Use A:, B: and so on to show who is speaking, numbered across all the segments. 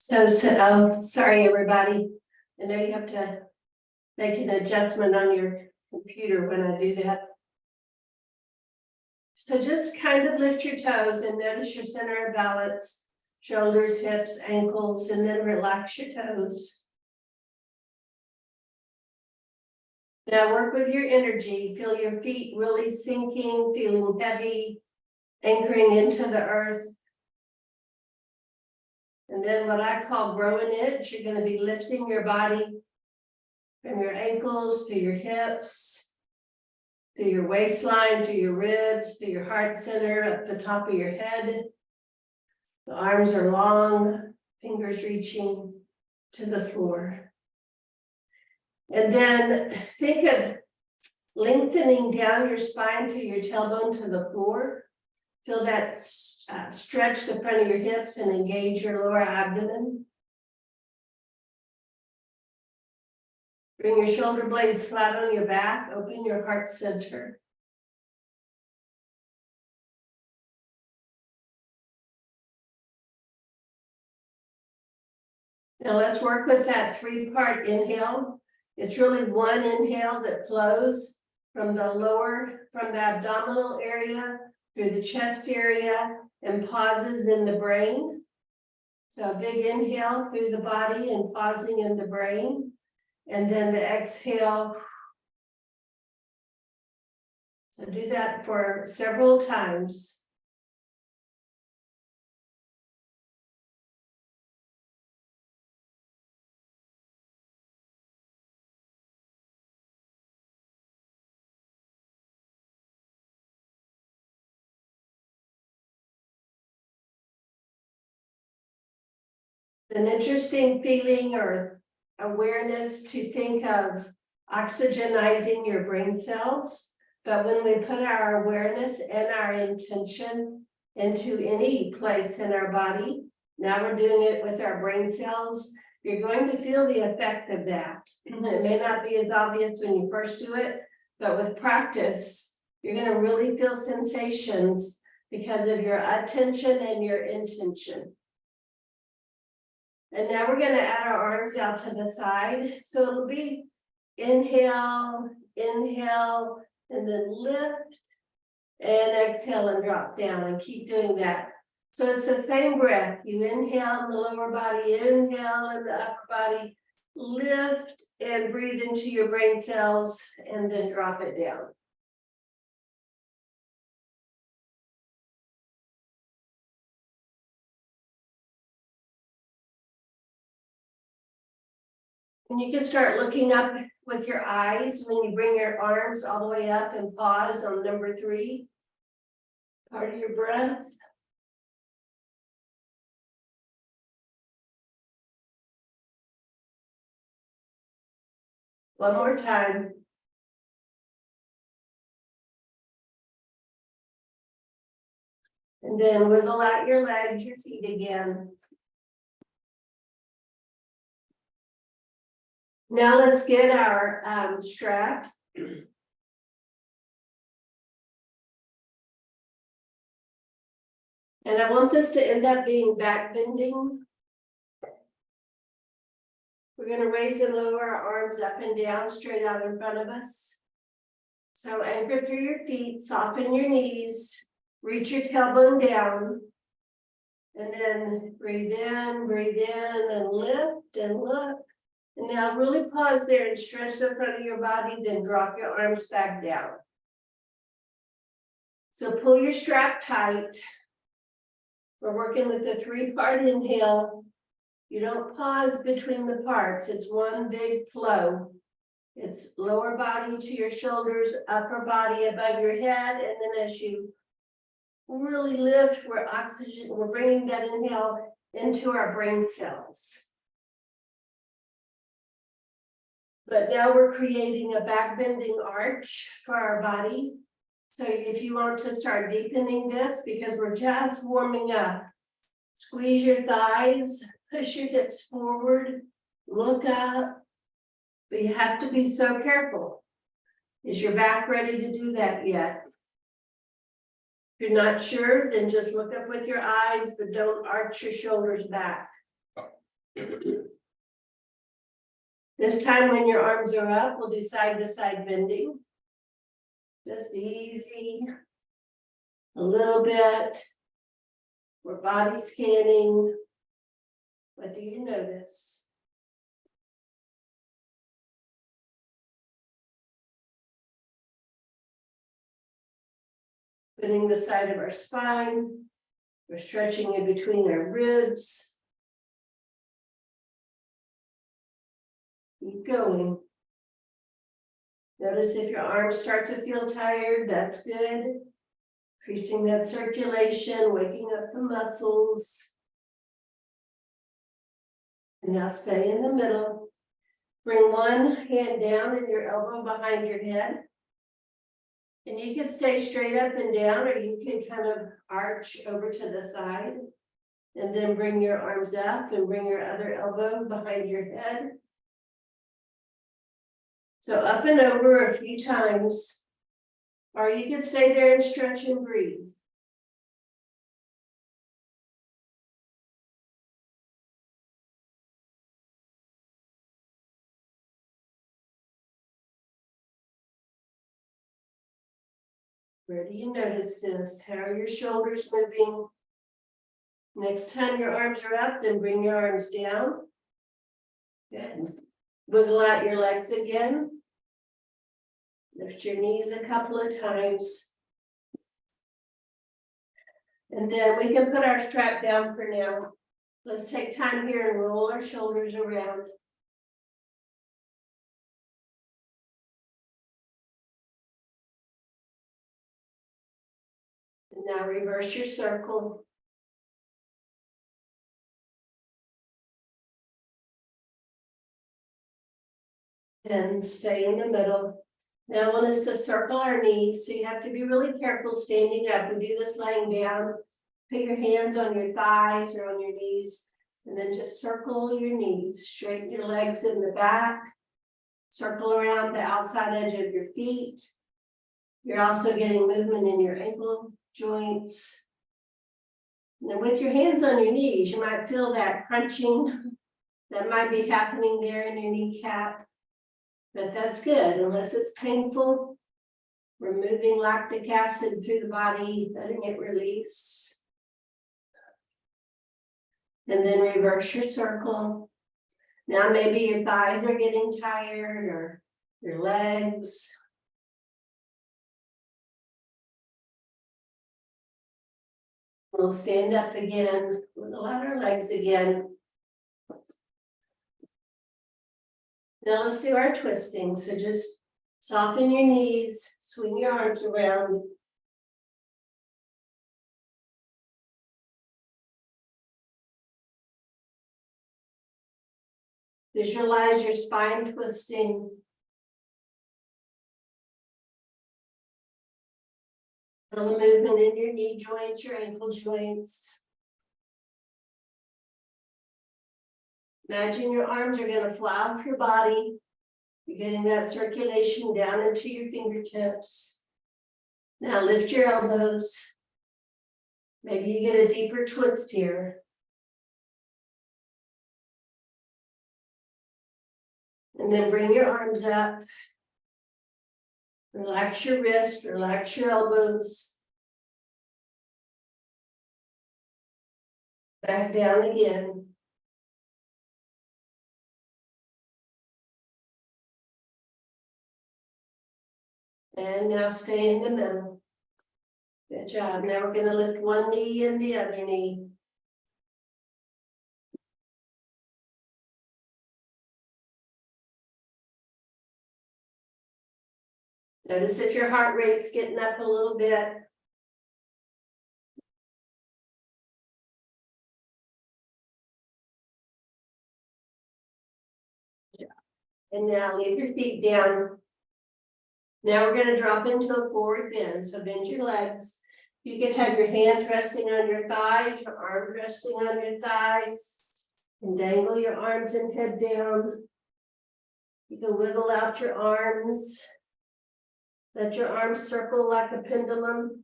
A: Sorry, everybody. I know you have to make an adjustment on your computer when I do that. So just kind of lift your toes and notice your center of balance, shoulders, hips, ankles, and then relax your toes. Now work with your energy. Feel your feet really sinking, feeling heavy, anchoring into the earth. And then what I call growing itch, you're going to be lifting your body from your ankles to your hips, to your waistline, to your ribs, to your heart center, up the top of your head. The arms are long, fingers reaching to the floor. And then think of lengthening down your spine to your tailbone to the floor. Feel that stretch the front of your hips and engage your lower abdomen. Bring your shoulder blades flat on your back, open your heart center. Now let's work with that three-part inhale. It's really one inhale that flows from the abdominal area through the chest area and pauses in the brain. So a big inhale through the body and pausing in the brain. And then the exhale. So do that for several times. An interesting feeling or awareness to think of oxygenizing your brain cells. But when we put our awareness and our intention into any place in our body, now we're doing it with our brain cells, you're going to feel the effect of that. It may not be as obvious when you first do it, but with practice, you're going to really feel sensations because of your attention and your intention. And now we're going to add our arms out to the side. So it'll be inhale, inhale, and then lift, and exhale and drop down, and keep doing that. So it's the same breath. You inhale in the lower body, inhale in the upper body, lift and breathe into your brain cells, and then drop it down. And you can start looking up with your eyes when you bring your arms all the way up and pause on number 3. Part of your breath. One more time. And then wiggle out your legs, your feet again. Now let's get our strap. And I want this to end up being back bending. We're going to raise and lower our arms up and down, straight out in front of us. So anchor through your feet, soften your knees, reach your tailbone down. And then breathe in, and lift and look. And now really pause there and stretch the front of your body, then drop your arms back down. So pull your strap tight. We're working with the 3-part inhale. You don't pause between the parts. It's one big flow. It's lower body to your shoulders, upper body above your head. And then as you really lift, we're bringing that inhale into our brain cells. But now we're creating a back bending arch for our body. So if you want to start deepening this, because we're just warming up, squeeze your thighs, push your hips forward, look up. But you have to be so careful. Is your back ready to do that yet? If you're not sure, then just look up with your eyes, but don't arch your shoulders back. This time when your arms are up, we'll do side to side bending. Just easy. A little bit. We're body scanning. What do you notice? Putting the side of our spine. We're stretching in between our ribs. Keep going. Notice if your arms start to feel tired, that's good. Increasing that circulation, waking up the muscles. And now stay in the middle. Bring one hand down and your elbow behind your head. And you can stay straight up and down, or you can kind of arch over to the side. And then bring your arms up and bring your other elbow behind your head. So up and over a few times, or you can stay there and stretch and breathe. Where do you notice this? How are your shoulders moving? Next time your arms are up, then bring your arms down. Good. Wiggle out your legs again. Lift your knees a couple of times. And then we can put our strap down for now. Let's take time here and roll our shoulders around. And now reverse your circle. And stay in the middle. Now I want us to circle our knees, so you have to be really careful standing up. We do this laying down. Put your hands on your thighs or on your knees, and then just circle your knees. Straighten your legs in the back. Circle around the outside edge of your feet. You're also getting movement in your ankle joints. And then with your hands on your knees, you might feel that crunching that might be happening there in your kneecap. But that's good, unless it's painful. We're moving lactic acid through the body, letting it release. And then reverse your circle. Now maybe your thighs are getting tired, or your legs. We'll stand up again, wiggle out our legs again. Now let's do our twisting. So just soften your knees, swing your arms around. Visualize your spine twisting. Feel the movement in your knee joints, your ankle joints. Imagine your arms are going to fly off your body. You're getting that circulation down into your fingertips. Now lift your elbows. Maybe you get a deeper twist here. And then bring your arms up. Relax your wrist, relax your elbows. Back down again. And now stay in the middle. Good job. Now we're going to lift one knee and the other knee. Notice if your heart rate's getting up a little bit. And now leave your feet down. Now we're going to drop into a forward bend. So bend your legs. You can have your hands resting on your thighs, your arms resting on your thighs. And dangle your arms and head down. You can wiggle out your arms. Let your arms circle like a pendulum.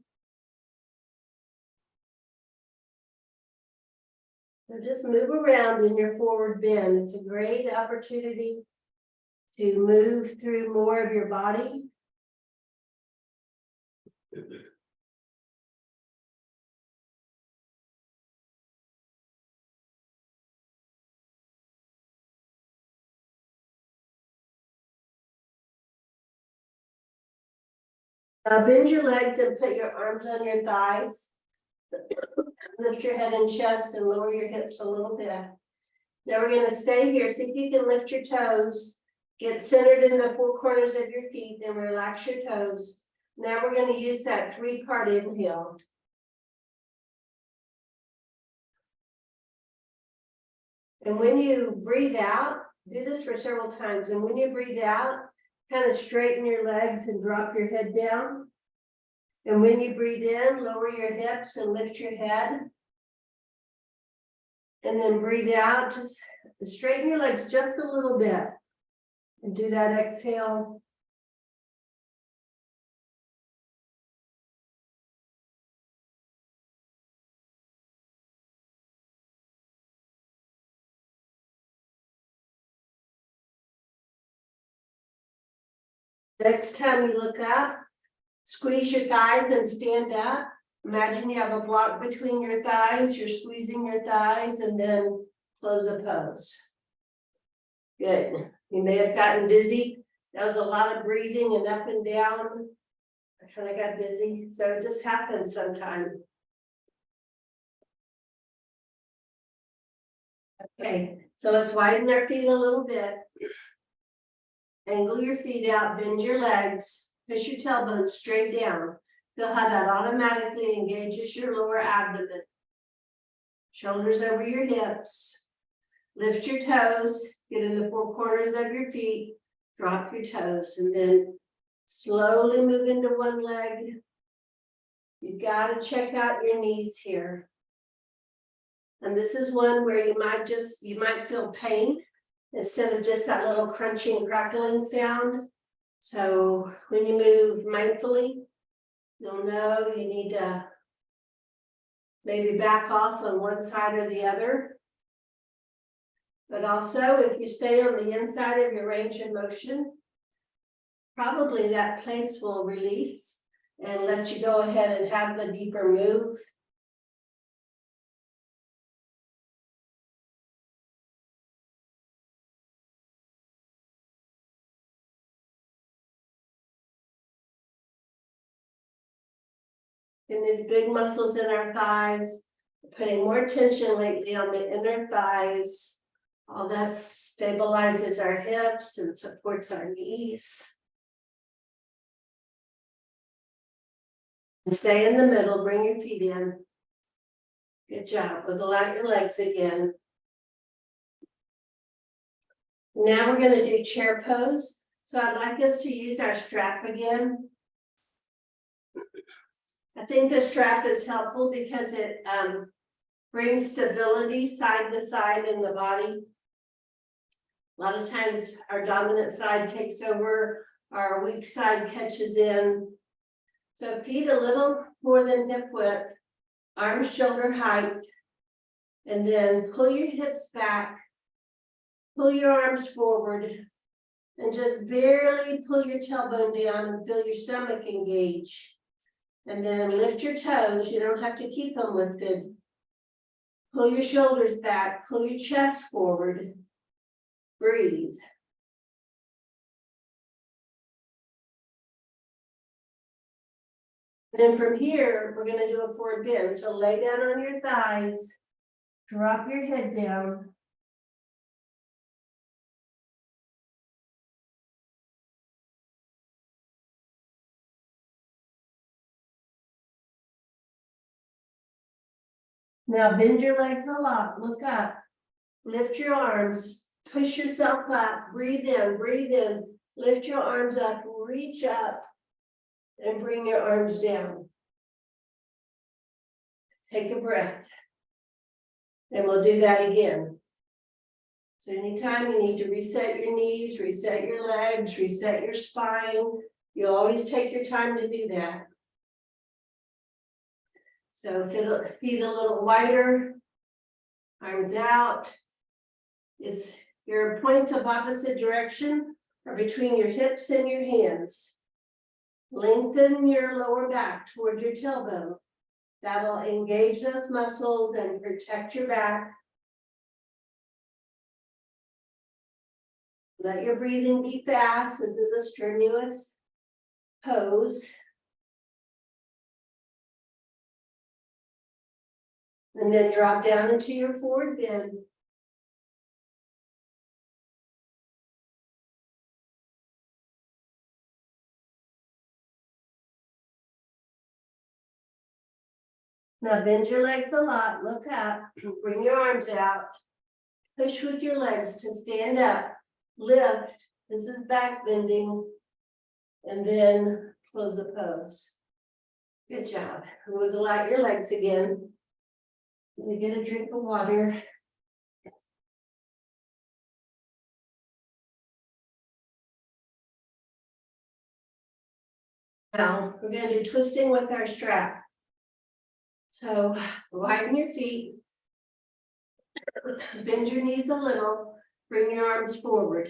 A: So just move around in your forward bend. It's a great opportunity to move through more of your body. Now bend your legs and put your arms on your thighs. Lift your head and chest and lower your hips a little bit. Now we're going to stay here. See if you can lift your toes. Get centered in the four corners of your feet and relax your toes. Now we're going to use that three-part inhale. And when you breathe out, do this for several times. And when you breathe out, kind of straighten your legs and drop your head down. And when you breathe in, lower your hips and lift your head. And then breathe out, just straighten your legs just a little bit. And do that exhale. Next time you look up, squeeze your thighs and stand up. Imagine you have a block between your thighs. You're squeezing your thighs and then close a pose. Good. You may have gotten dizzy. That was a lot of breathing and up and down. I kind of got dizzy. So it just happens sometimes. Okay, so let's widen our feet a little bit. Angle your feet out, bend your legs, push your tailbone straight down. Feel how that automatically engages your lower abdomen. Shoulders over your hips. Lift your toes, get in the four corners of your feet, drop your toes, and then slowly move into one leg. You got to check out your knees here. And this is one where you might feel pain instead of just that little crunching, crackling sound. So when you move mindfully, you'll know you need to maybe back off on one side or the other. But also, if you stay on the inside of your range of motion, probably that place will release and let you go ahead and have the deeper move. And these big muscles in our thighs, putting more tension lately on the inner thighs. All that stabilizes our hips and supports our knees. Stay in the middle, bring your feet in. Good job. Wiggle out your legs again. Now we're going to do chair pose. So I'd like us to use our strap again. I think the strap is helpful because it brings stability side to side in the body. A lot of times our dominant side takes over, our weak side catches in. So feet a little more than hip width, arms shoulder height, and then pull your hips back, pull your arms forward, and just barely pull your tailbone down and feel your stomach engage. And then lift your toes. You don't have to keep them lifted. Pull your shoulders back, pull your chest forward. Breathe. And then from here, we're going to do a forward bend. So lay down on your thighs, drop your head down. Now bend your legs a lot, look up, lift your arms, push yourself up, breathe in, lift your arms up, reach up, and bring your arms down. Take a breath. And we'll do that again. So anytime you need to reset your knees, reset your legs, reset your spine, you always take your time to do that. So feet a little wider, Arms out. Your points of opposite direction are between your hips and your hands. Lengthen your lower back towards your tailbone. That'll engage those muscles and protect your back. Let your breathing be fast. This is a strenuous pose. And then drop down into your forward bend. Now bend your legs a lot, look up, bring your arms out. Push with your legs to stand up, lift, this is back bending. And then close the pose. Good job. Wiggle out your legs again. Let me get a drink of water. Now we're going to do twisting with our strap. So widen your feet, bend your knees a little, bring your arms forward.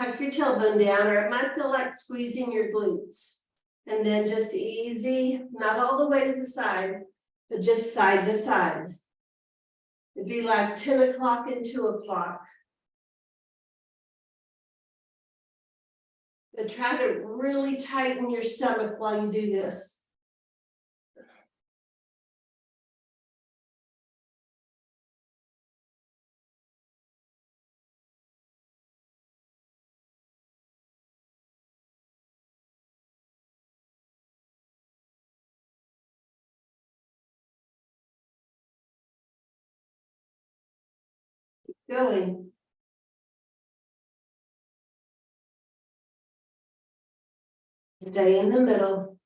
A: Tuck your tailbone down, or it might feel like squeezing your glutes. And then just easy, not all the way to the side, but just side to side. It'd be like 10 o'clock and 2 o'clock. But try to really tighten your stomach while you do this. Going. Stay in the middle.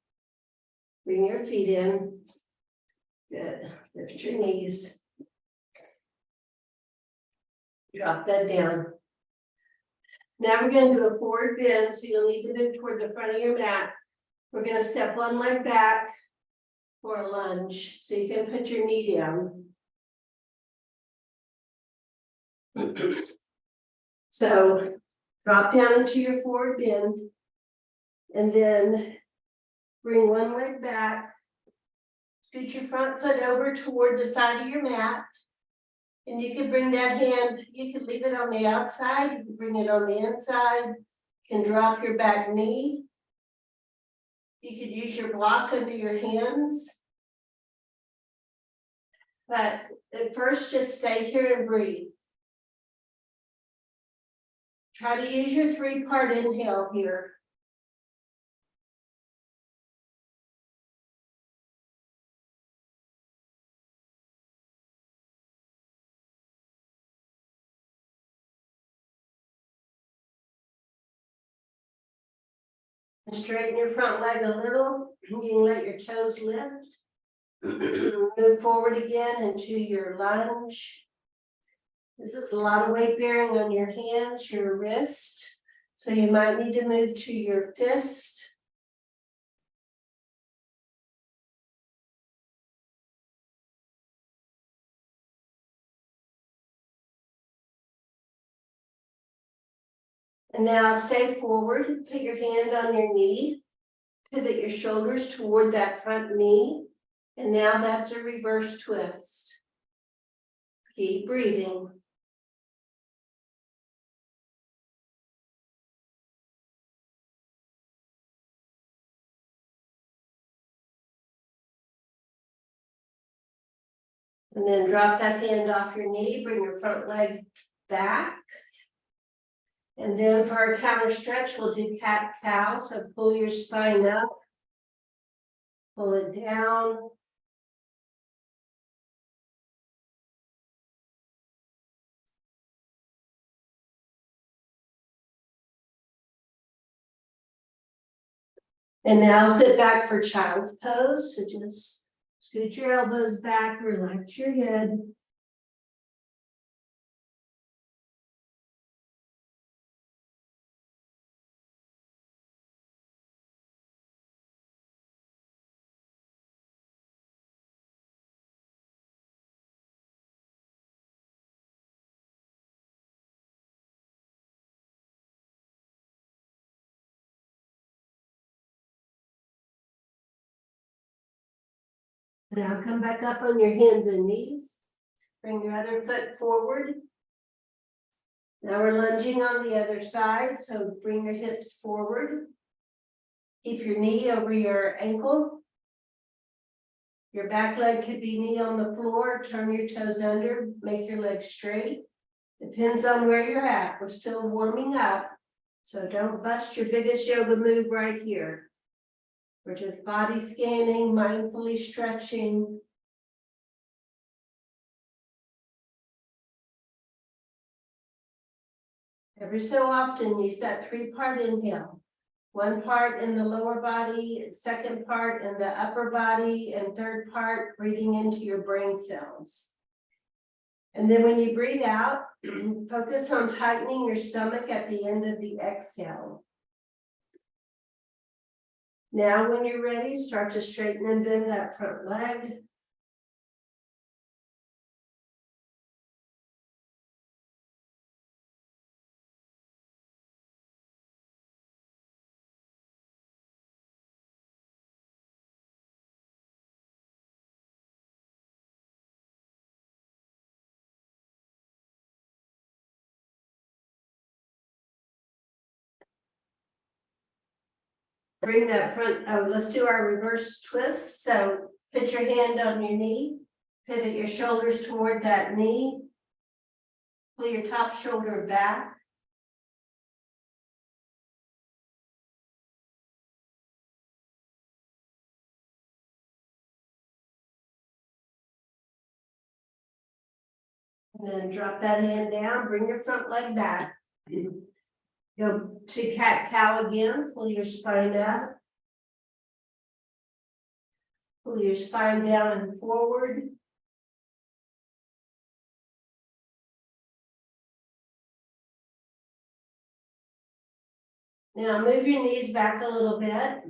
A: Bring your feet in. Good. Lift your knees. Drop that down. Now we're going to do a forward bend, so you'll need to move toward the front of your mat. We're going to step one leg back for a lunge, so you can put your knee down. So drop down into your forward bend, and then bring one leg back. Scoot your front foot over toward the side of your mat. And you can bring that hand, you can leave it on the outside, you can bring it on the inside. You can drop your back knee. You could use your block under your hands. But at first, just stay here and breathe. Try to use your 3-part inhale here. Straighten your front leg a little. You can let your toes lift. Move forward again into your lunge. This is a lot of weight bearing on your hands, your wrist. So you might need to move to your fist. And now stay forward, put your hand on your knee, pivot your shoulders toward that front knee. And now that's a reverse twist. Keep breathing. And then drop that hand off your knee, bring your front leg back. And then for our counter stretch, we'll do cat-cow. So pull your spine up, pull it down. And now sit back for child's pose. So just scoot your elbows back, relax your head. Now come back up on your hands and knees. Bring your other foot forward. Now we're lunging on the other side, so bring your hips forward. Keep your knee over your ankle. Your back leg could be knee on the floor, turn your toes under, make your legs straight. Depends on where you're at, we're still warming up. So don't bust your biggest yoga move right here. We're just body scanning, mindfully stretching. Every so often, use that 3-part inhale. 1 part in the lower body, 2nd part in the upper body, and 3rd part breathing into your brain cells. And then when you breathe out, focus on tightening your stomach at the end of the exhale. Now, when you're ready, start to straighten and bend that front leg. Bring that front, let's do our reverse twist. So put your hand on your knee, pivot your shoulders toward that knee. Pull your top shoulder back. And then drop that hand down, bring your front leg back. Go to cat-cow again, pull your spine up. Pull your spine down and forward. Now move your knees back a little bit.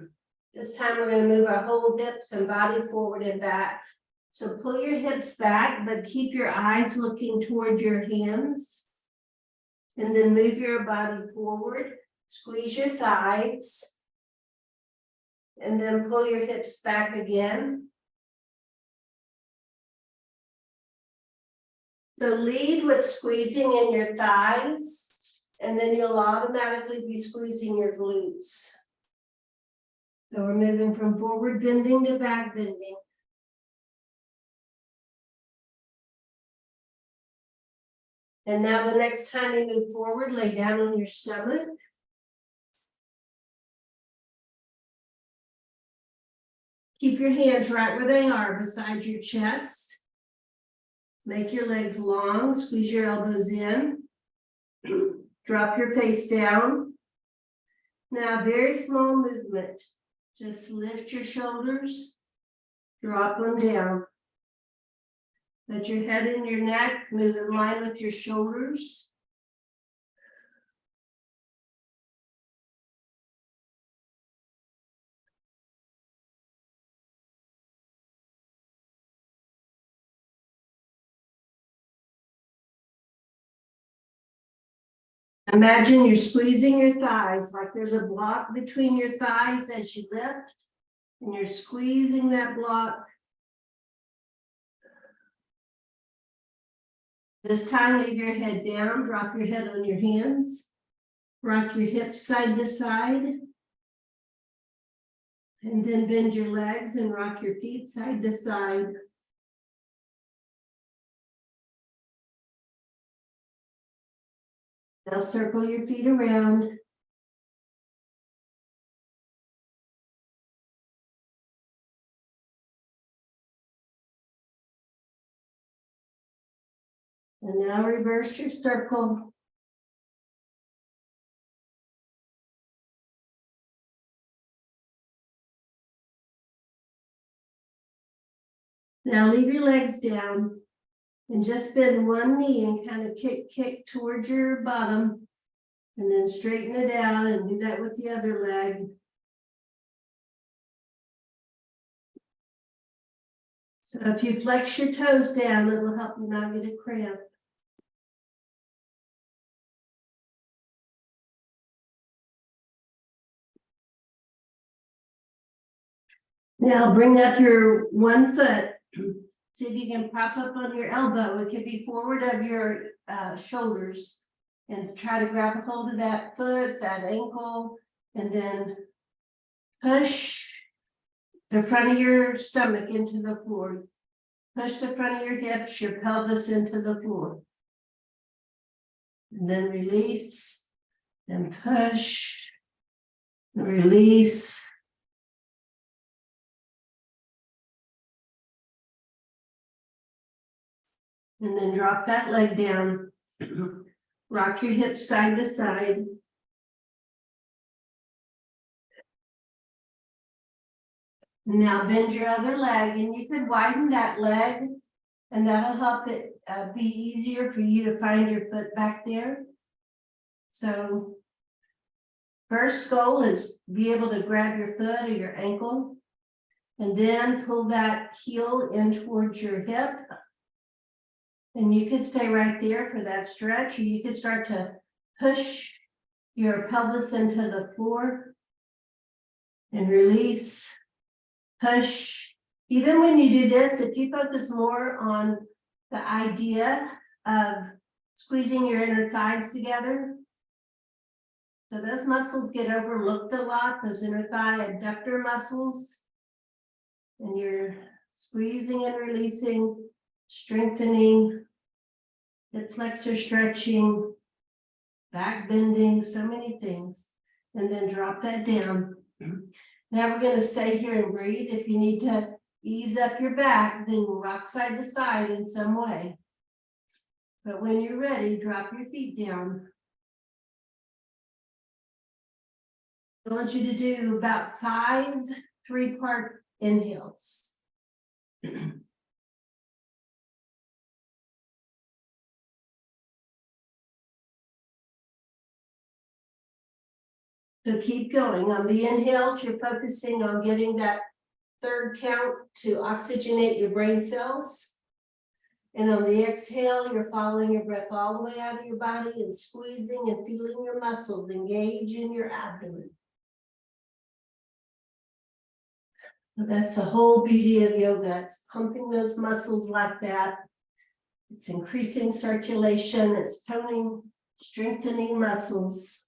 A: This time we're going to move our whole hips and body forward and back. So pull your hips back, but keep your eyes looking toward your hands. And then move your body forward. Squeeze your thighs. And then pull your hips back again. So lead with squeezing in your thighs. And then you'll automatically be squeezing your glutes. So we're moving from forward bending to back bending. And now the next time you move forward, lay down on your stomach. Keep your hands right where they are beside your chest. Make your legs long, squeeze your elbows in. Drop your face down. Now, very small movement. Just lift your shoulders, drop them down. Let your head and your neck move in line with your shoulders. Imagine you're squeezing your thighs like there's a block between your thighs as you lift, and you're squeezing that block. This time, leave your head down, drop your head on your hands, rock your hips side to side, and then bend your legs and rock your feet side to side. Now circle your feet around. And now reverse your circle. Now leave your legs down and just bend one knee and kind of kick towards your bottom, and then straighten it out and do that with the other leg. So if you flex your toes down, it'll help you not get a cramp. Now bring up your one foot. See if you can prop up on your elbow. It could be forward of your shoulders. And try to grab a hold of that foot, that ankle, and then push the front of your stomach into the floor. Push the front of your hips, your pelvis into the floor. And then release and push, and release. And then drop that leg down. Rock your hips side to side. Now bend your other leg, and you could widen that leg, and that'll help it be easier for you to find your foot back there. So first goal is be able to grab your foot or your ankle, and then pull that heel in towards your hip. And you could stay right there for that stretch, or you could start to push your pelvis into the floor and release, push. Even when you do this, if you focus more on the idea of squeezing your inner thighs together, so those muscles get overlooked a lot, those inner thigh adductor muscles, and you're squeezing and releasing, strengthening, hip flexor stretching, back bending, so many things. And then drop that down. Now we're going to stay here and breathe. If you need to ease up your back, then rock side to side in some way. But when you're ready, drop your feet down. I want you to do about 5 3-part inhales. So keep going. On the inhales, you're focusing on getting that 3rd count to oxygenate your brain cells. And on the exhale, you're following your breath all the way out of your body and squeezing and feeling your muscles engage in your abdomen. So that's the whole beauty of yoga. It's pumping those muscles like that. It's increasing circulation. It's toning, strengthening muscles.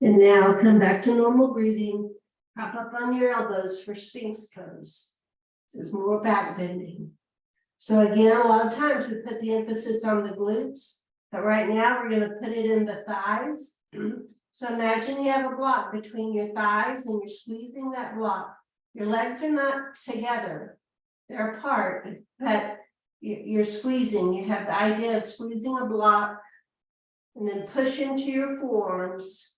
A: And now come back to normal breathing. Prop up on your elbows for Sphinx pose. This is more back bending. So again, a lot of times we put the emphasis on the glutes, but right now we're going to put it in the thighs. So imagine you have a block between your thighs and you're squeezing that block. Your legs are not together, they're apart, but you're squeezing. You have the idea of squeezing a block and then push into your forearms.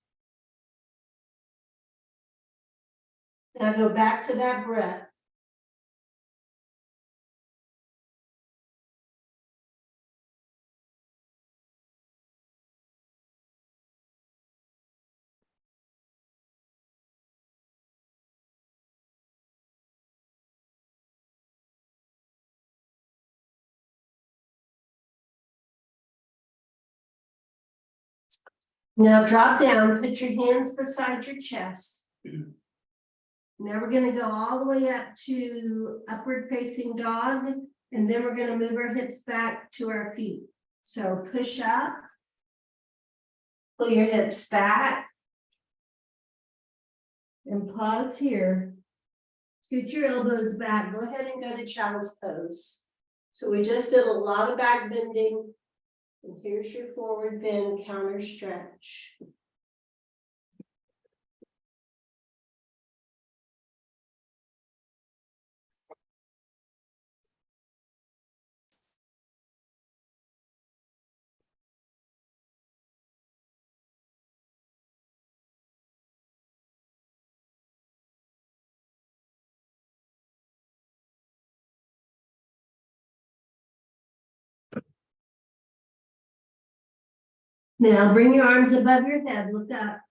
A: Now go back to that breath. Now drop down, put your hands beside your chest. Now we're going to go all the way up to upward facing dog, and then we're going to move our hips back to our feet. So push up, pull your hips back, and pause here. Scoot your elbows back. Go ahead and go to child's pose. So we just did a lot of back bending. And here's your forward bend counter stretch. Now bring your arms above your head, look up.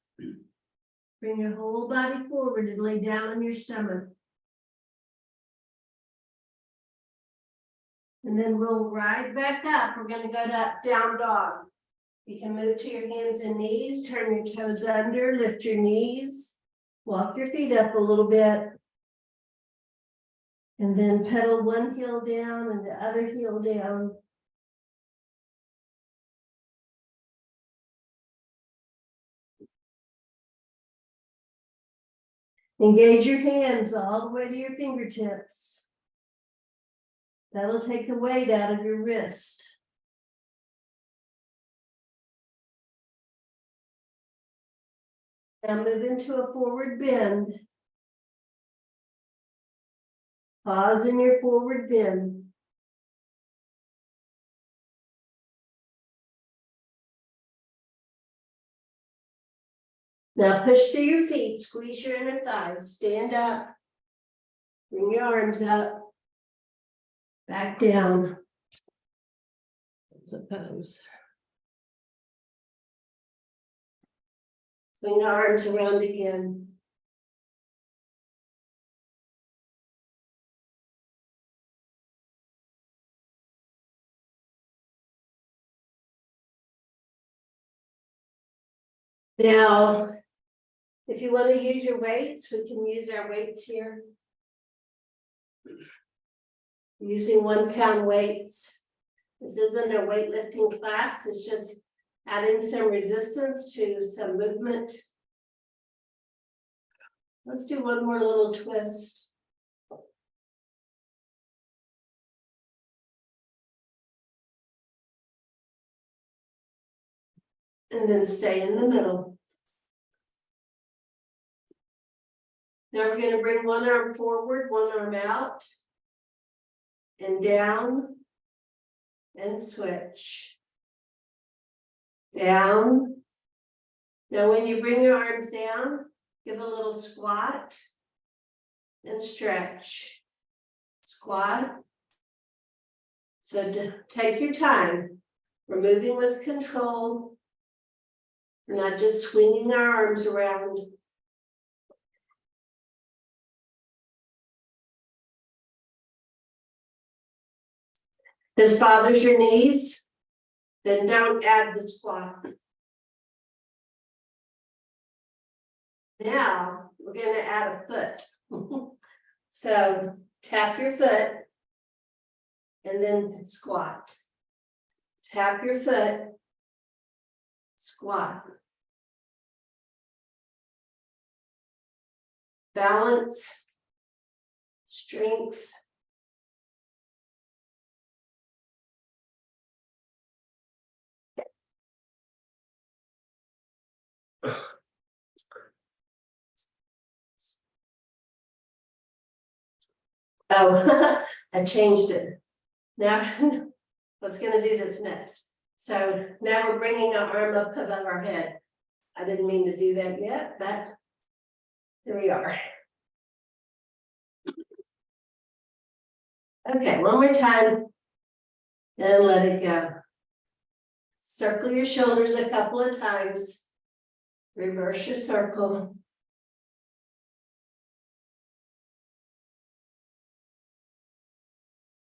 A: Bring your whole body forward and lay down on your stomach. And then we'll ride back up. We're gonna go to down dog. You can move to your hands and knees, turn your toes under, lift your knees, walk your feet up a little bit. And then pedal one heel down and the other heel down. Engage your hands all the way to your fingertips. That'll take the weight out of your wrist. Now move into a forward bend. Pause in your forward bend. Now push through your feet, squeeze your inner thighs, stand up. Bring your arms up. Back down. Suppose. Swing your arms around again. Now, if you want to use your weights, we can use our weights here. Using 1 pound weights. This isn't a weightlifting class, it's just adding some resistance to some movement. Let's do one more little twist. And then stay in the middle. Now we're going to bring one arm forward, one arm out. And down. And switch. Down. Now when you bring your arms down, give a little squat. And stretch. Squat. So take your time. We're moving with control. We're not just swinging our arms around. This bothers your knees, then don't add the squat. Now, we're going to add a foot. So tap your foot and then squat. Tap your foot, squat. Balance, strength. Oh, I changed it. Now, I was going to do this next. So now we're bringing our arm up above our head. I didn't mean to do that yet, but here we are. Okay, one more time. And let it go. Circle your shoulders a couple of times. Reverse your circle.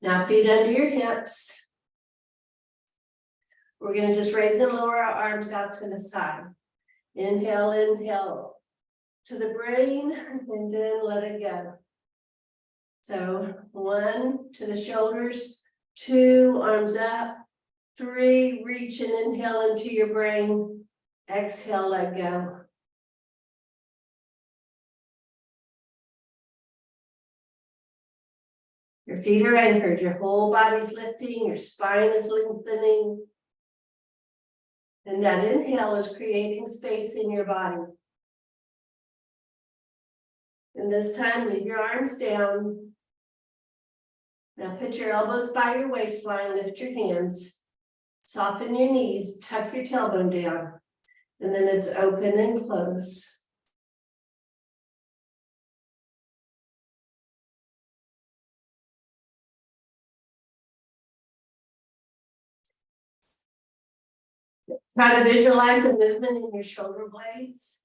A: Now feet under your hips. We're going to just raise and lower our arms out to the side. Inhale, inhale to the brain, and then let it go. So 1 to the shoulders, 2 arms up, 3 reach and inhale into your brain. Exhale, let go. Your feet are anchored, your whole body's lifting, your spine is lengthening. And that inhale is creating space in your body. And this time, leave your arms down. Now put your elbows by your waistline, lift your hands. Soften your knees, tuck your tailbone down. And then it's open and close. Try to visualize a movement in your shoulder blades.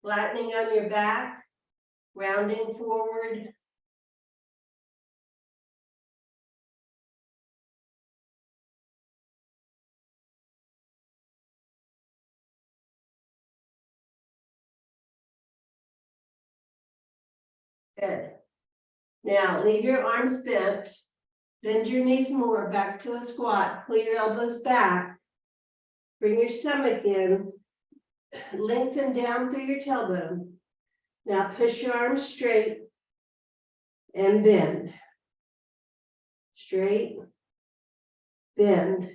A: Flattening on your back, rounding forward. Good. Now leave your arms bent. Bend your knees more back to a squat. Pull your elbows back. Bring your stomach in. Lengthen down through your tailbone. Now push your arms straight and bend. Straight, bend.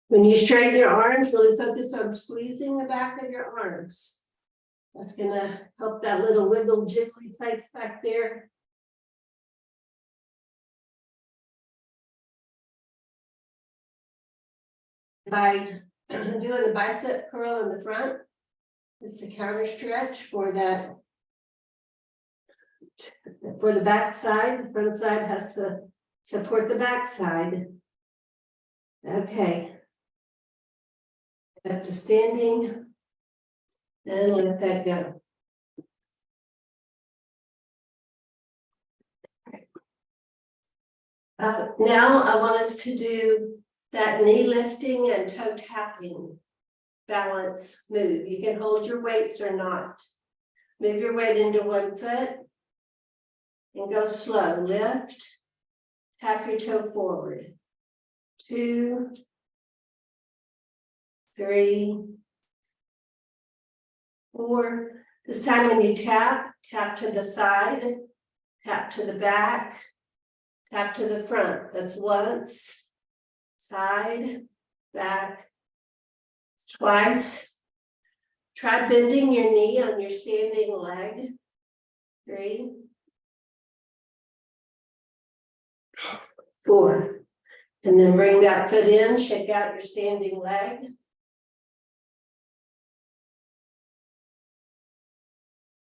A: When you straighten your arms, really focus on squeezing the back of your arms. That's gonna help that little wiggle jiggly place back there. By doing a bicep curl in the front, it's the counter stretch for that. For the back side, the front side has to support the back side. Okay. Up to standing. And let that go. Now I want us to do that knee lifting and toe tapping balance move. You can hold your weights or not. Move your weight into one foot and go slow. Lift, tap your toe forward. 2, 3, 4. This time when you tap, tap to the side, tap to the back, tap to the front. That's once, side, back, twice. Try bending your knee on your standing leg. 3, 4. And then bring that foot in, shake out your standing leg.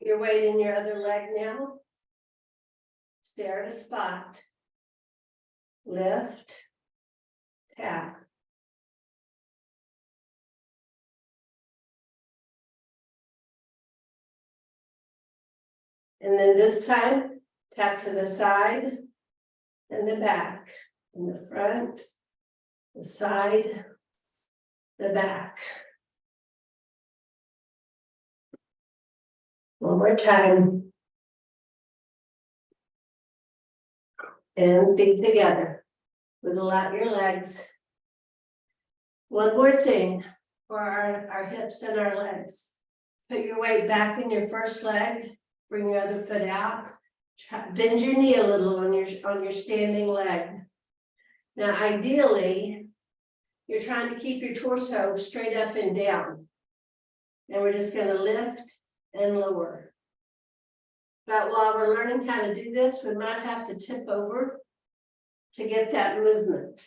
A: Your weight in your other leg now. Stare at a spot. Lift, tap. And then this time, tap to the side and the back, and the front, the side, the back. One more time. And feet together. Wiggle out your legs. One more thing for our hips and our legs. Put your weight back in your first leg. Bring your other foot out. Bend your knee a little on your standing leg. Now, ideally, you're trying to keep your torso straight up and down. And we're just going to lift and lower. But while we're learning how to do this, we might have to tip over to get that movement.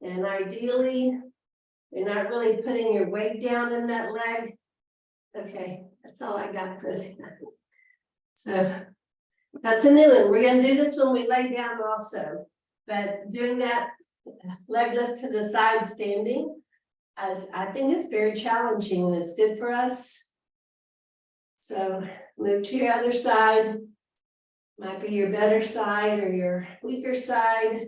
A: And ideally, you're not really putting your weight down in that leg. Okay, that's all I got for that. So that's a new one. We're going to do this when we lay down also. But doing that leg lift to the side standing, as I think it's very challenging and it's good for us. So move to your other side. Might be your better side or your weaker side.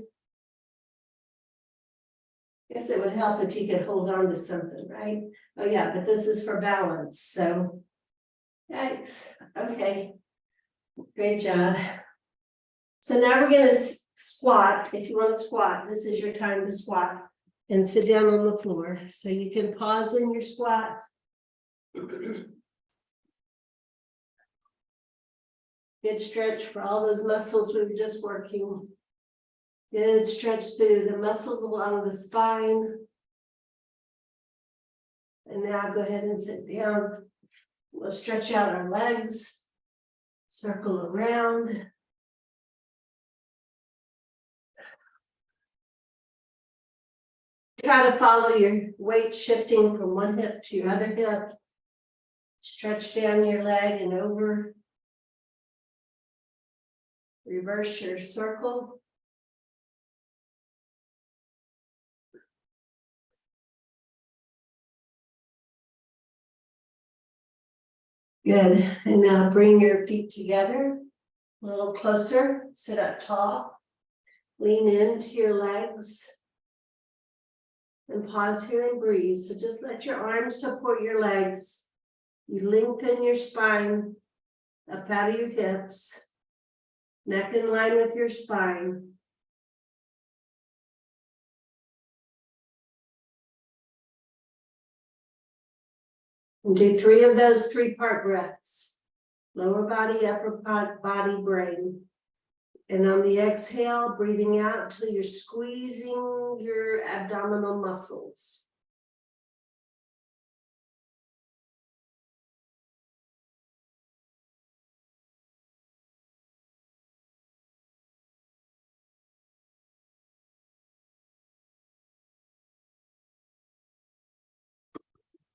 A: I guess it would help if you could hold on to something, right? Oh yeah, but this is for balance. So yikes. Okay. Great job. So now we're going to squat. If you want to squat, this is your time to squat and sit down on the floor. So you can pause in your squat. Good stretch for all those muscles we were just working. Good stretch through the muscles along the spine. And now go ahead and sit down. We'll stretch out our legs. Circle around. Try to follow your weight shifting from one hip to your other hip. Stretch down your leg and over. Reverse your circle. Good. And now bring your feet together. A little closer. Sit up tall. Lean into your legs. And pause here and breathe. So just let your arms support your legs. You lengthen your spine up out of your hips. Neck in line with your spine. And do 3 of those 3-part breaths. Lower body, upper body, brain. And on the exhale, breathing out until you're squeezing your abdominal muscles.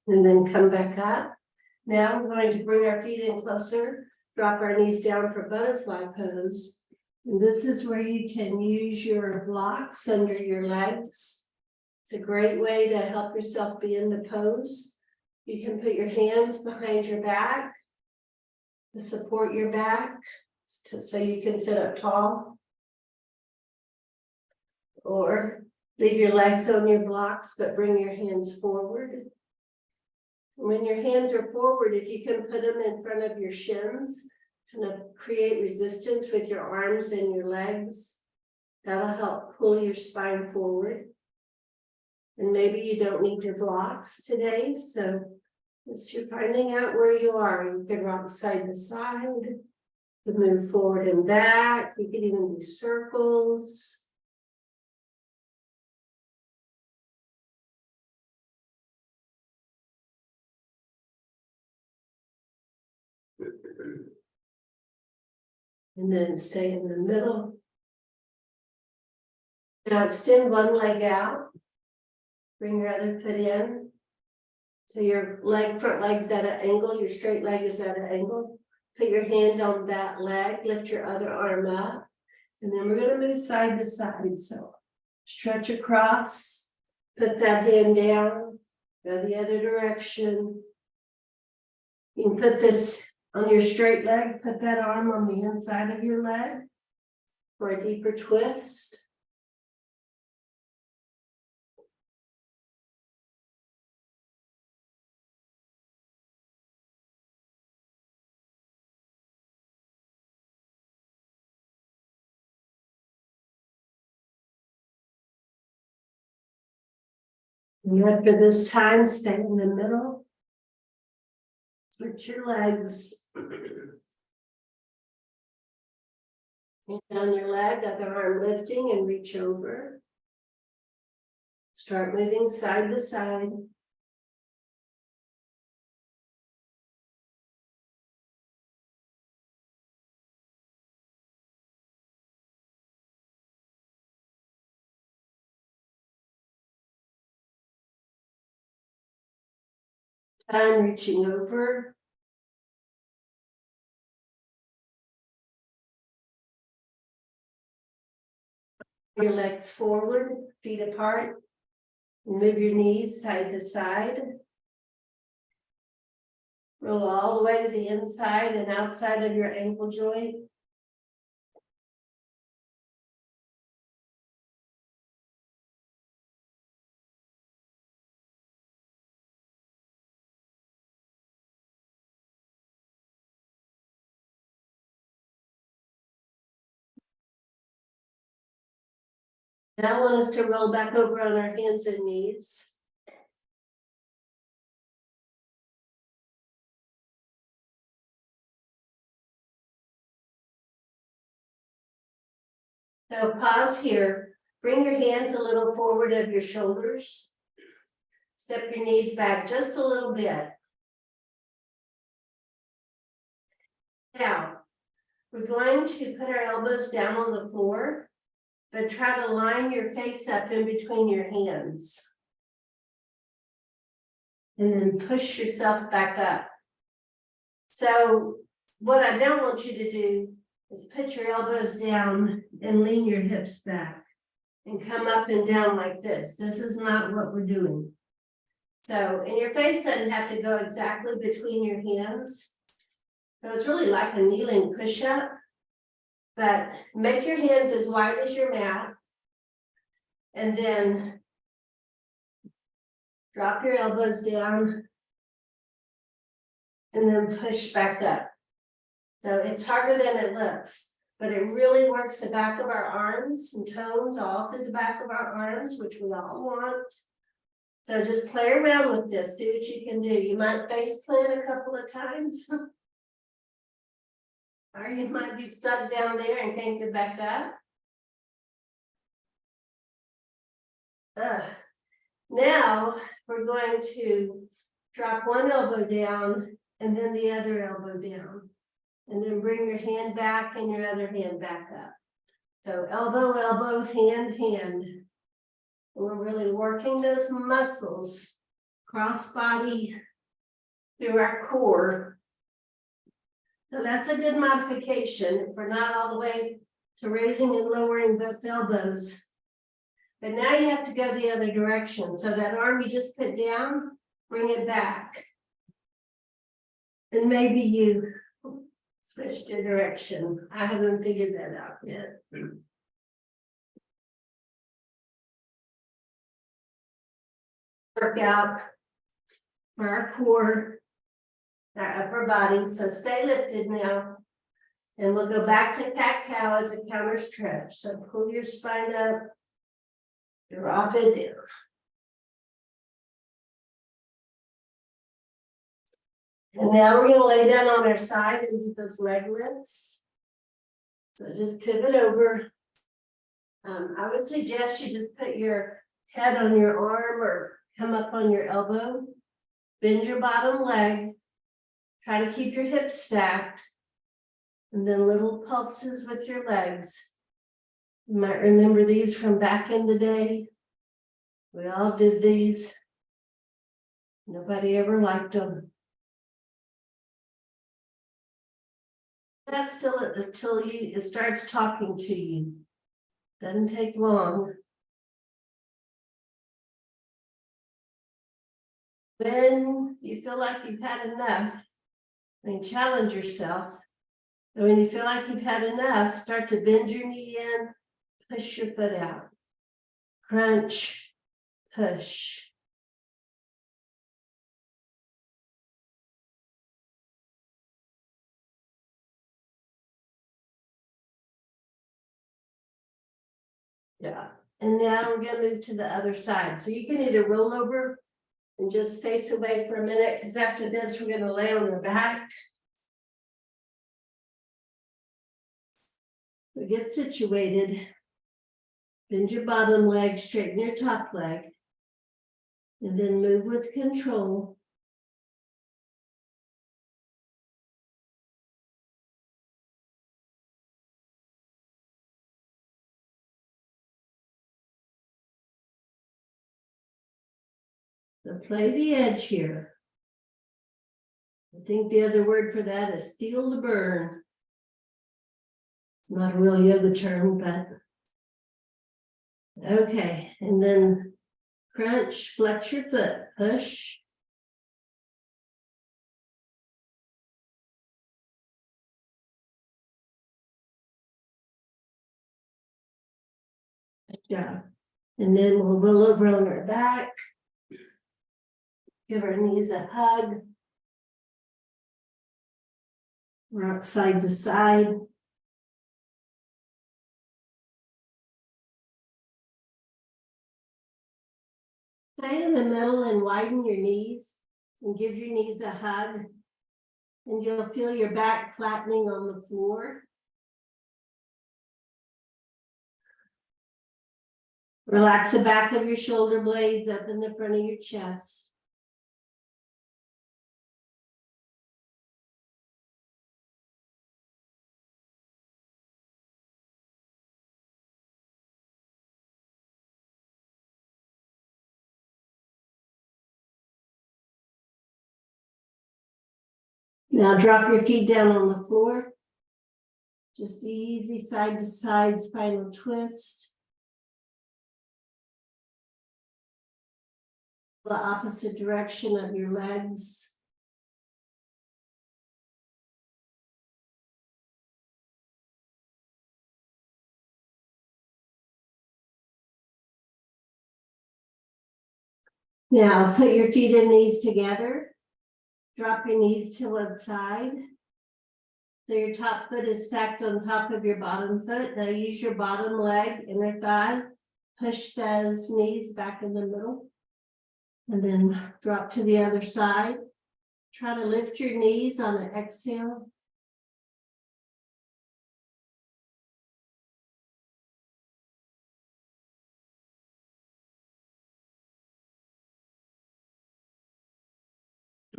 A: And then come back up. Now we're going to bring our feet in closer, drop our knees down for butterfly pose. And this is where you can use your blocks under your legs. It's a great way to help yourself be in the pose. You can put your hands behind your back to support your back so you can sit up tall. Or leave your legs on your blocks, but bring your hands forward. When your hands are forward, if you can put them in front of your shins, kind of create resistance with your arms and your legs, that'll help pull your spine forward. And maybe you don't need your blocks today, so as you're finding out where you are, you can rock side to side, you can move forward and back, you can even do circles. And then stay in the middle. Now extend one leg out. Bring your other foot in. So your front leg's at an angle, your straight leg is at an angle. Put your hand on that leg, lift your other arm up. And then we're going to move side to side. So stretch across, put that hand down, go the other direction. You can put this on your straight leg, put that arm on the inside of your leg for a deeper twist. And after this time, stay in the middle. Switch your legs. And down your leg, other arm lifting and reach over. Start moving side to side. Time reaching over. Your legs forward, feet apart. Move your knees side to side. Roll all the way to the inside and outside of your ankle joint. Now I want us to roll back over on our hands and knees. So pause here. Bring your hands a little forward of your shoulders. Step your knees back just a little bit. Now, we're going to put our elbows down on the floor, but try to line your face up in between your hands. And then push yourself back up. So what I don't want you to do is put your elbows down and lean your hips back and come up and down like this. This is not what we're doing. So, and your face doesn't have to go exactly between your hands. So it's really like a kneeling push-up, but make your hands as wide as your mat. And then drop your elbows down. And then push back up. So it's harder than it looks, but it really works the back of our arms and toes all through the back of our arms, which we all want. So just play around with this, see what you can do. You might face plant a couple of times. Or you might be stuck down there and can't get back up. Now we're going to drop one elbow down and then the other elbow down. And then bring your hand back and your other hand back up. So elbow, elbow, hand, hand. And we're really working those muscles, cross body through our core. So that's a good modification if we're not all the way to raising and lowering both elbows. But now you have to go the other direction. So that arm you just put down, bring it back. And maybe you switch your direction. I haven't figured that out yet. Workout for our core, our upper body. So stay lifted now. And we'll go back to cat-cow as a counter stretch. So pull your spine up, drop it down. And now we're going to lay down on our side and do those leg lifts. So just pivot over. I would suggest you just put your head on your arm or come up on your elbow. Bend your bottom leg. Try to keep your hips stacked. And then little pulses with your legs. You might remember these from back in the day. We all did these. Nobody ever liked them. That's till it starts talking to you. Doesn't take long. When you feel like you've had enough, then challenge yourself. And when you feel like you've had enough, start to bend your knee in, push your foot out. Crunch, push. Yeah. And now we're going to move to the other side. So you can either roll over and just face away for a minute, because after this, we're going to lay on our back. So get situated. Bend your bottom leg, straighten your top leg. And then move with control. So play the edge here. I think the other word for that is feel the burn. Not a real yoga term, but okay. And then crunch, flex your foot, push. Good job. And then we'll roll over on our back. Give our knees a hug. Rock side to side. Stay in the middle and widen your knees and give your knees a hug. And you'll feel your back flattening on the floor. Relax the back of your shoulder blades up in the front of your chest. Now drop your feet down on the floor. Just easy side to side spinal twist. The opposite direction of your legs. Now put your feet and knees together. Drop your knees to one side. So your top foot is stacked on top of your bottom foot. Now use your bottom leg, inner thigh. Push those knees back in the middle. And then drop to the other side. Try to lift your knees on an exhale.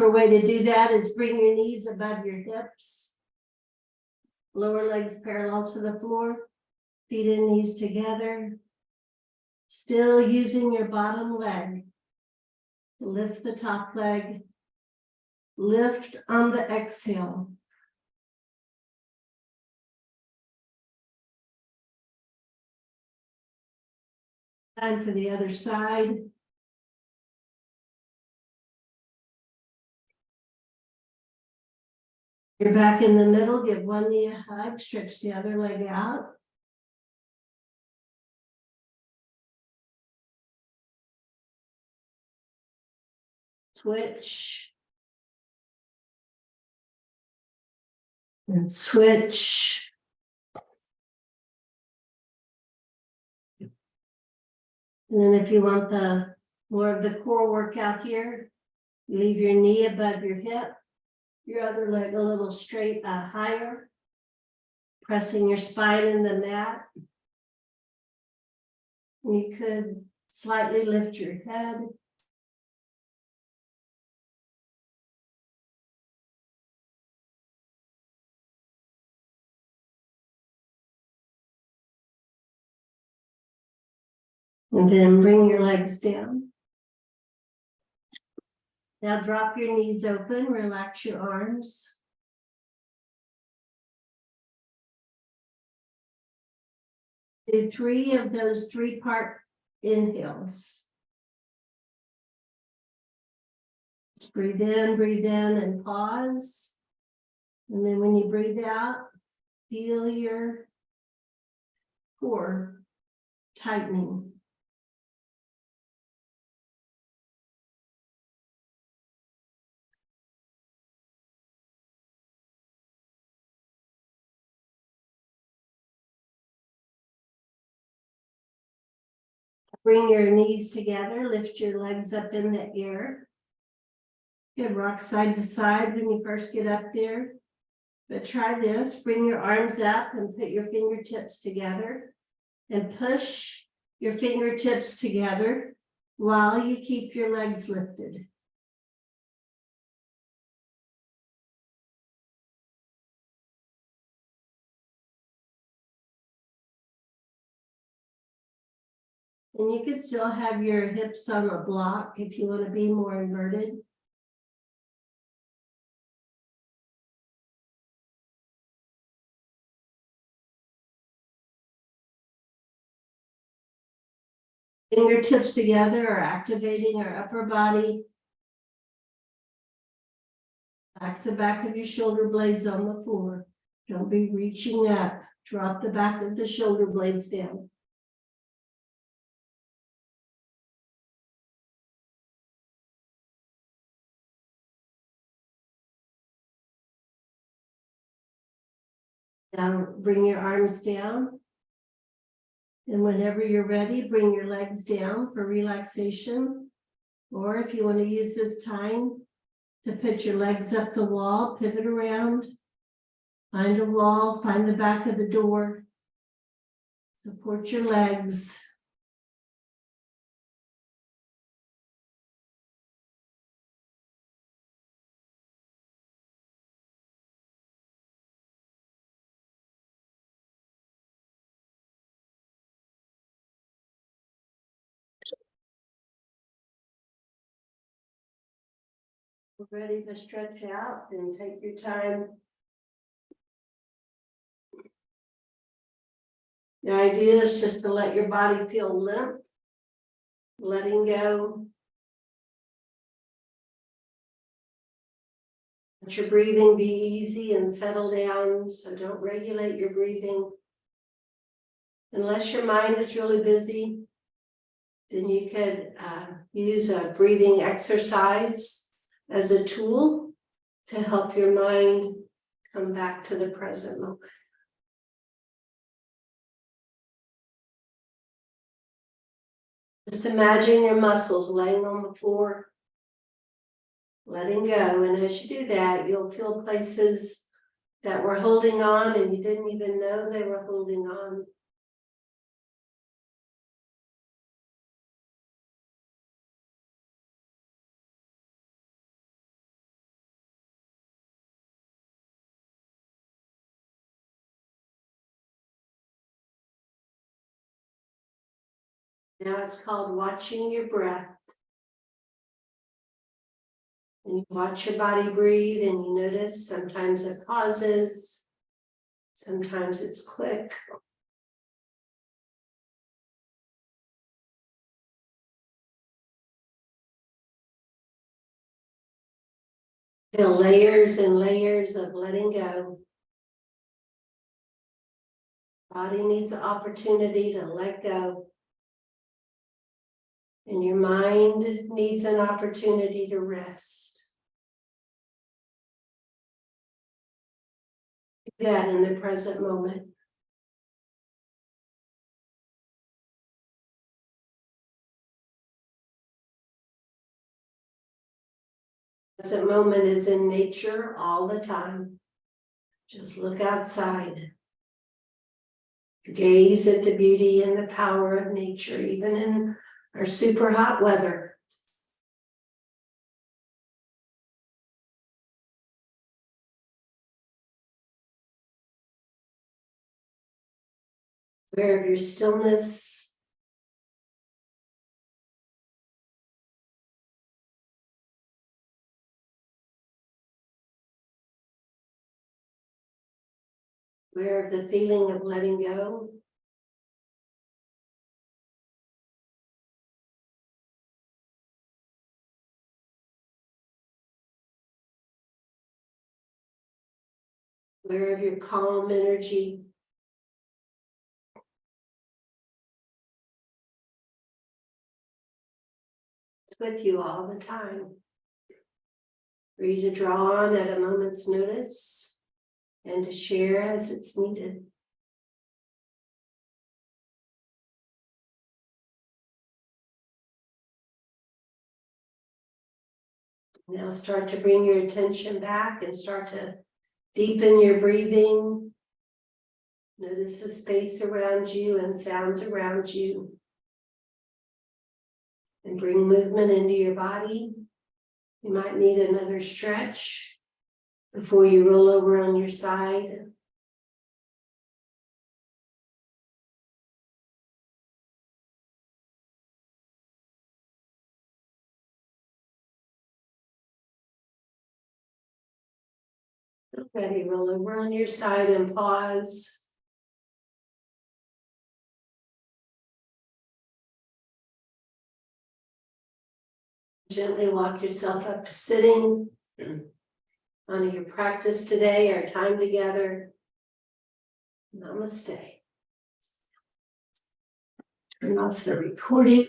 A: A way to do that is bring your knees above your hips. Lower legs parallel to the floor. Feet and knees together. Still using your bottom leg to lift the top leg. Lift on the exhale. Time for the other side. You're back in the middle, give one knee a hug, stretch the other leg out. Switch. And switch. And then if you want the more of the core workout here, leave your knee above your hip, your other leg a little straight higher, pressing your spine in the mat. And you could slightly lift your head. And then bring your legs down. Now drop your knees open, relax your arms. Do 3 of those 3-part inhales. Just breathe in, and pause. And then when you breathe out, feel your core tightening. Bring your knees together, lift your legs up in the air. Good, rock side to side when you first get up there. But try this, bring your arms up and put your fingertips together. And push your fingertips together while you keep your legs lifted. And you can still have your hips on a block if you want to be more inverted. Fingertips together are activating our upper body. Relax the back of your shoulder blades on the floor. Don't be reaching up. Drop the back of the shoulder blades down. Now bring your arms down. And whenever you're ready, bring your legs down for relaxation. Or if you want to use this time to put your legs up the wall, pivot around, find a wall, find the back of the door, support your legs. Ready to stretch out, and take your time. The idea is just to let your body feel limp, letting go. Let your breathing be easy and settle down, so don't regulate your breathing. Unless your mind is really busy, then you could use a breathing exercise as a tool to help your mind come back to the present moment. Just imagine your muscles laying on the floor, letting go. And as you do that, you'll feel places that were holding on and you didn't even know they were holding on. Now it's called watching your breath. And you watch your body breathe and you notice sometimes it pauses, sometimes it's quick. Feel layers and layers of letting go. Body needs an opportunity to let go. And your mind needs an opportunity to rest. Do that in the present moment. Present moment is in nature all the time. Just look outside. Gaze at the beauty and the power of nature, even in our super hot weather. Aware of your stillness. Aware of the feeling of letting go. Aware of your calm energy. It's with you all the time. Free to draw on at a moment's notice and to share as it's needed. Now start to bring your attention back and start to deepen your breathing. Notice the space around you and sounds around you. And bring movement into your body. You might need another stretch before you roll over on your side. Ready, roll over on your side and pause. Gently walk yourself up to sitting. Honor your practice today, our time together. Namaste. Turn off the recording.